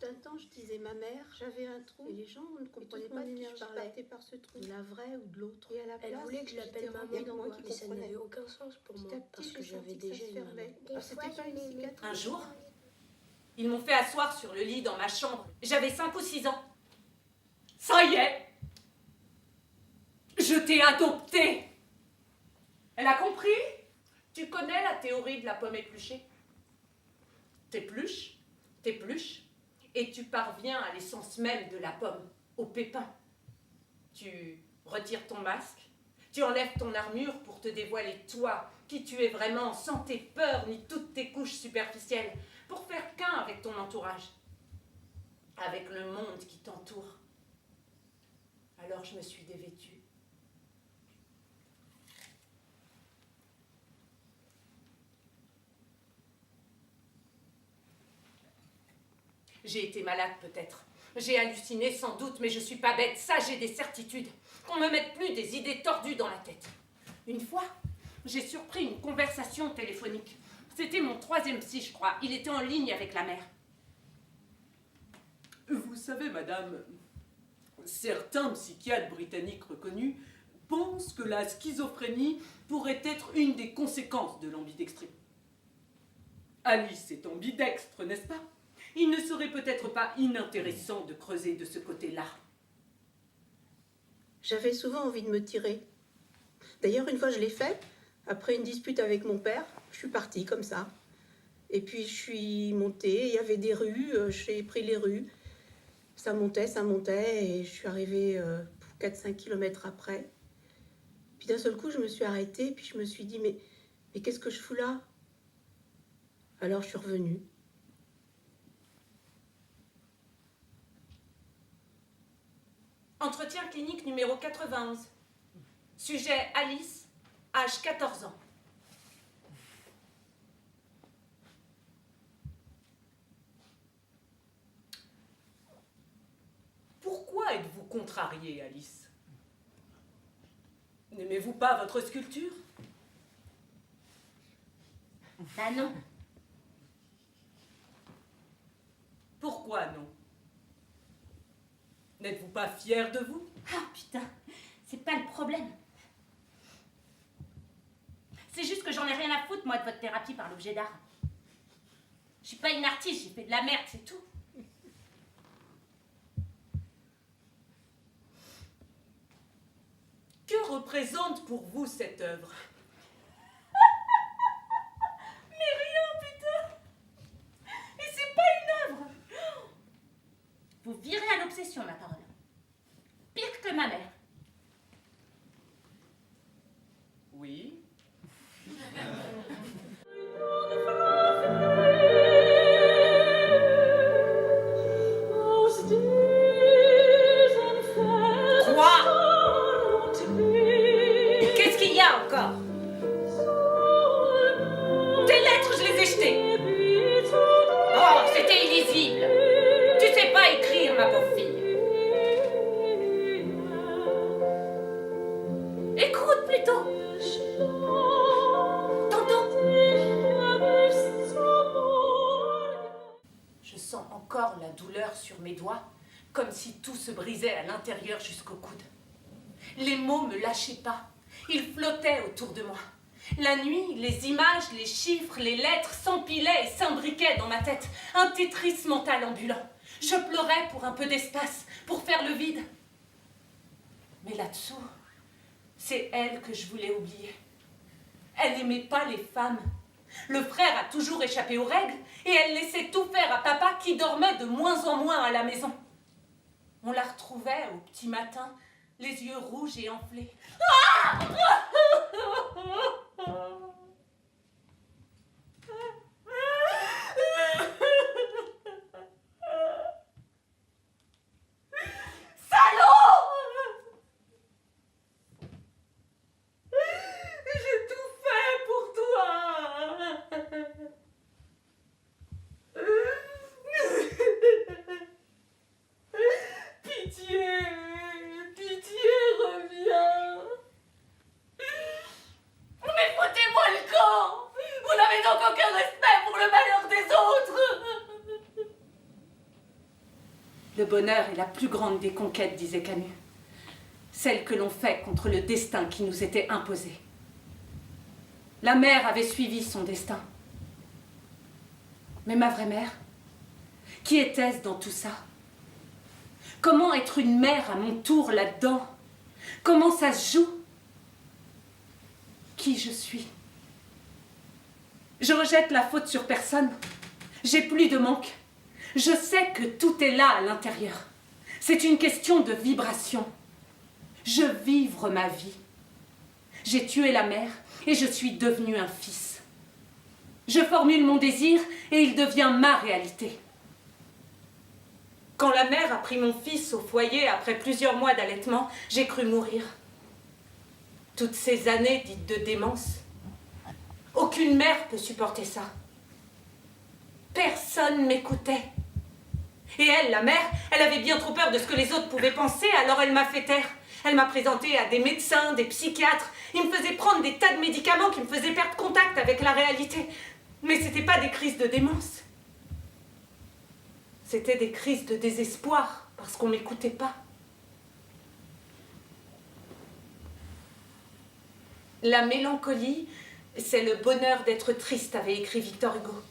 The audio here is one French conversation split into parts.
fut un temps, je disais ma mère, j'avais un trou et les gens ne comprenaient pas de qui je parlais par ce trou, de la vraie ou de l'autre. Et à la Elle place, voulait que je l'appelle maman, mais ça comprenait. n'avait aucun sens pour moi, parce que j'avais déjà une maman. C'était pas une cicatrice. Un jour, ils m'ont fait asseoir sur le lit dans ma chambre. J'avais 5 ou 6 ans. Ça y est, je t'ai adoptée. Elle a compris? Tu connais la théorie de la pomme épluchée? T'épluches, et tu parviens à l'essence même de la pomme, au pépin. Tu retires ton masque, tu enlèves ton armure pour te dévoiler toi, qui tu es vraiment, sans tes peurs ni toutes tes couches superficielles, pour faire qu'un avec ton entourage, avec le monde qui t'entoure. Alors je me suis dévêtue. J'ai été malade peut-être. J'ai halluciné sans doute, mais je suis pas bête. Ça, j'ai des certitudes. Qu'on me mette plus des idées tordues dans la tête. Une fois, j'ai surpris une conversation téléphonique. C'était mon 3e psy, je crois. Il était en ligne avec la mère. Vous savez, madame, certains psychiatres britanniques reconnus pensent que la schizophrénie pourrait être une des conséquences de l'ambidextrie. Alice est ambidextre, n'est-ce pas? Il ne serait peut-être pas inintéressant de creuser de ce côté-là. J'avais souvent envie de me tirer. D'ailleurs, une fois, je l'ai fait. Après une dispute avec mon père, je suis partie comme ça. Et puis, je suis montée. Il y avait des rues. J'ai pris les rues. Ça montait. Et je suis arrivée 4-5 kilomètres après. Puis d'un seul coup, je me suis arrêtée. Puis je me suis dit, mais qu'est-ce que je fous là? Alors, je suis revenue. Entretien clinique numéro 91. Sujet Alice, âge 14 ans. Pourquoi êtes-vous contrariée, Alice? N'aimez-vous pas votre sculpture? Bah non. Pourquoi non? N'êtes-vous pas fière de vous? Ah putain, c'est pas le problème. C'est juste que j'en ai rien à foutre, moi, de votre thérapie par l'objet d'art. Je suis pas une artiste, j'ai fait de la merde, c'est tout. Que représente pour vous cette œuvre? Mais rien, putain. Et c'est pas une œuvre. Vous virez à l'obsession, ma parole. Pire que ma mère. Oui. Quoi? Qu'est-ce qu'il y a encore? Tes lettres, je les ai jetées. Oh, c'était illisible. Tu sais pas écrire, ma pauvre fille. Écoute plutôt. T'entends? Je sens encore la douleur sur mes doigts, comme si tout se brisait à l'intérieur jusqu'au coude. Les mots me lâchaient pas. Ils flottaient autour de moi. La nuit, les images, les chiffres, les lettres s'empilaient et s'imbriquaient dans ma tête. Un Tetris mental ambulant. Je pleurais pour un peu d'espace, pour faire le vide. Mais là-dessous, c'est elle que je voulais oublier. Elle n'aimait pas les femmes. Le frère a toujours échappé aux règles et elle laissait tout faire à papa qui dormait de moins en moins à la maison. On la retrouvait au petit matin, les yeux rouges et enflés. J'ai tout fait pour toi. Pitié, pitié, reviens. Mais foutez-moi Le bonheur est la plus grande des conquêtes, disait Camus. Celle que l'on fait contre le destin qui nous était imposé. La mère avait suivi son destin. Mais ma vraie mère, qui était-ce dans tout ça? Comment être une mère à mon tour là-dedans? Comment ça se joue? Qui je suis? Je rejette la faute sur personne. J'ai plus de manque. Je sais que tout est là à l'intérieur. C'est une question de vibration. Je vivre ma vie. J'ai tué la mère et je suis devenu un fils. Je formule mon désir et il devient ma réalité. Quand la mère a pris mon fils au foyer après plusieurs mois d'allaitement, j'ai cru mourir. Toutes ces années dites de démence, aucune mère peut supporter ça. Personne m'écoutait. Et elle, la mère, elle avait bien trop peur de ce que les autres pouvaient penser, alors elle m'a fait taire. Elle m'a présenté à des médecins, des psychiatres. Ils me faisaient prendre des tas de médicaments qui me faisaient perdre contact avec la réalité. Mais c'était pas des crises de démence. C'était des crises de désespoir, parce qu'on m'écoutait pas. La mélancolie, c'est le bonheur d'être triste, avait écrit Victor Hugo.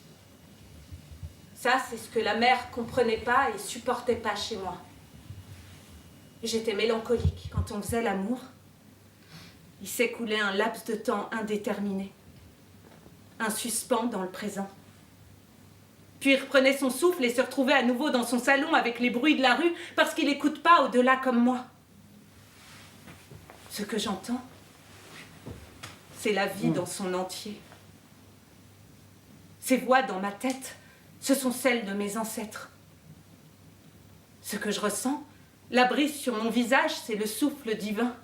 Ça, c'est ce que la mère comprenait pas et supportait pas chez moi. J'étais mélancolique. Quand on faisait l'amour, il s'écoulait un laps de temps indéterminé. Un suspens dans le présent. Puis il reprenait son souffle et se retrouvait à nouveau dans son salon avec les bruits de la rue parce qu'il n'écoute pas au-delà comme moi. Ce que j'entends, c'est la vie dans son entier. Ces voix dans ma tête, ce sont celles de mes ancêtres. Ce que je ressens, la brise sur mon visage, c'est le souffle divin.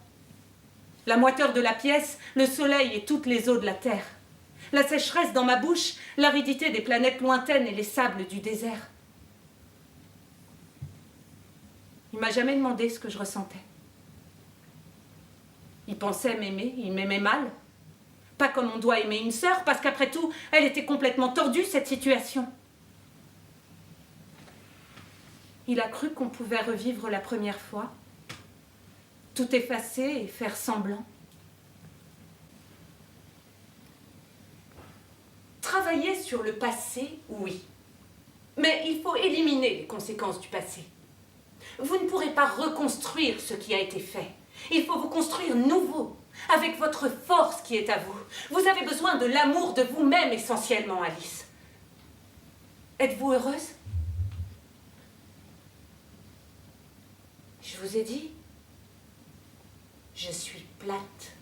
La moiteur de la pièce, le soleil et toutes les eaux de la terre. La sécheresse dans ma bouche, l'aridité des planètes lointaines et les sables du désert. Il m'a jamais demandé ce que je ressentais. Il pensait m'aimer, il m'aimait mal. Pas comme on doit aimer une sœur, parce qu'après tout, elle était complètement tordue, cette situation. Il a cru qu'on pouvait revivre la première fois, tout effacer et faire semblant. Travailler sur le passé, oui. Mais il faut éliminer les conséquences du passé. Vous ne pourrez pas reconstruire ce qui a été fait. Il faut vous construire nouveau, avec votre force qui est à vous. Vous avez besoin de l'amour de vous-même essentiellement, Alice. Êtes-vous heureuse? Je vous ai dit, je suis plate.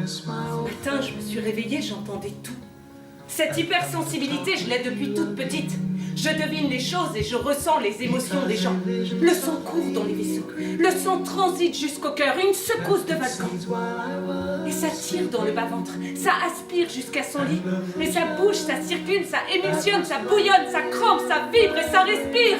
Ce matin, je me suis réveillée, j'entendais tout. Cette hypersensibilité, je l'ai depuis toute petite. Je devine les choses et je ressens les émotions des gens. Le sang court dans les vaisseaux. Le sang transite jusqu'au cœur, une secousse de volcan. Et ça tire dans le bas-ventre, ça aspire jusqu'à son lit. Et ça bouge, ça circule, ça émulsionne, ça bouillonne, ça crampe, ça vibre et ça respire.